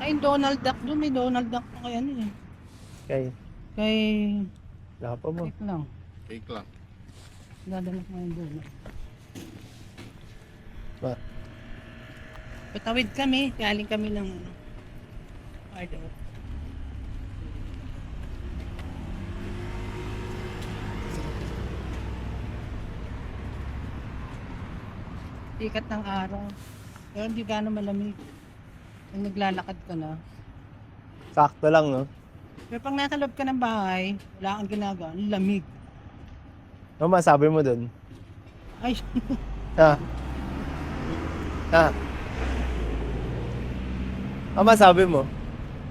Ay, Donald Duck doon. May Donald Duck na kaya ano eh. Kay, Kay... wala pa mo. Cake lang. Cake lang. Dadalak mo yung doon. Ba? Patawid kami. Galing kami ng ano. Hard out. Sikat ng araw. Pero hindi gano'ng malamig. Kung naglalakad ka na. Sakto lang, no? Pero pag nasa loob ka ng bahay, wala kang ginagawa, ang lamig. Ano masabi mo dun? Ay, Ha? Ha? Ano masabi mo?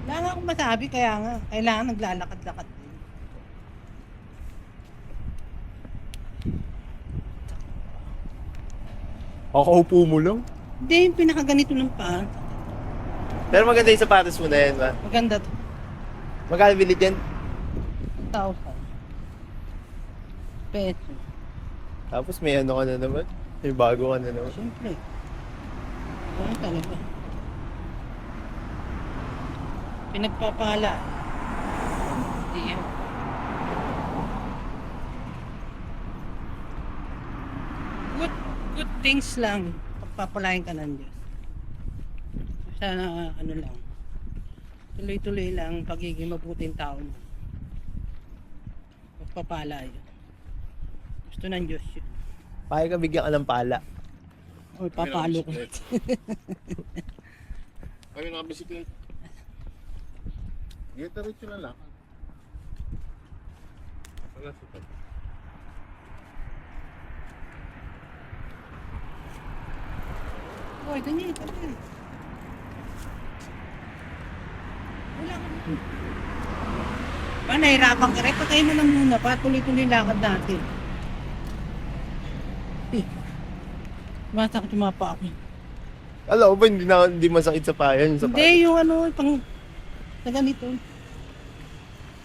wala nga akong masabi, kaya nga, kailangan naglalakad-lakad din. Kakaupo mo lang. Hindi, yung pinakaganito ng paa. Pero maganda yung sapatos mo na yan, ba? Maganda to. Magkano bilit yan? 1,000 peso. Tapos may ano ka na naman. May bago ka na naman. Siyempre. Ano talaga? Pinagpapala. Hindi yan. Good things lang. Pagpapalain ka ng Diyos. Sana ano lang. Tuloy-tuloy lang pagiging mabuting tao mo. Pagpapala yun. Gusto ng Diyos yun. Kaya ka bigyan ka ng pala. O, papalo ko. Kami nakabisiklet. Diretso na lang. Wala sikat. Hoy, ganyan, ganyan. Wala ka na. Pa, nahirapan ka rin. Patay mo lang muna pa. Tuloy-tuloy lakad natin. Eh. Masakit yung mga paa ko. Alam ko ba hindi masakit sa payan yung sapatos? Hindi, yung ano, pang... Sa ganito.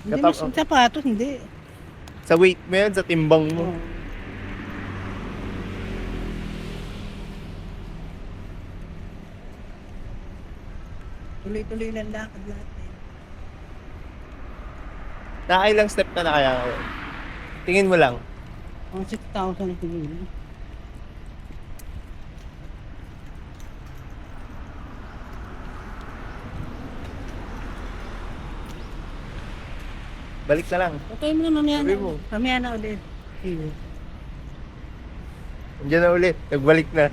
Hindi, mas sapatos, hindi. Sa weight mo yan, sa timbang mo. Oh. Tuloy-tuloy lang lakad natin. Nakailang step ka na kaya ngayon? Tingin mo lang. Ang 6,000 siguro. Balik na lang. Okay mo na mamaya Sabi na. mo. Mamaya na ulit. Sige. Andiyan na ulit. Nagbalik na.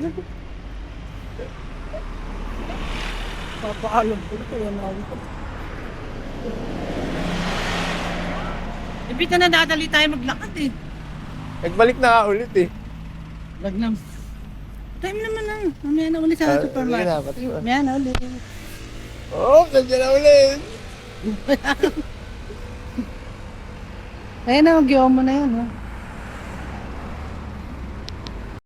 Papaalam ko ito. Yan ako. Ibig na nadadali tayo maglakad eh. Nagbalik na nga ulit eh. Lagnam. Time naman na. Mamaya na ulit sa supermarket. Sige na, pati mo. Mamaya na ulit. Oh, nandiyan na ulit. Ayan na, mag-iwan mo na yun. Ha?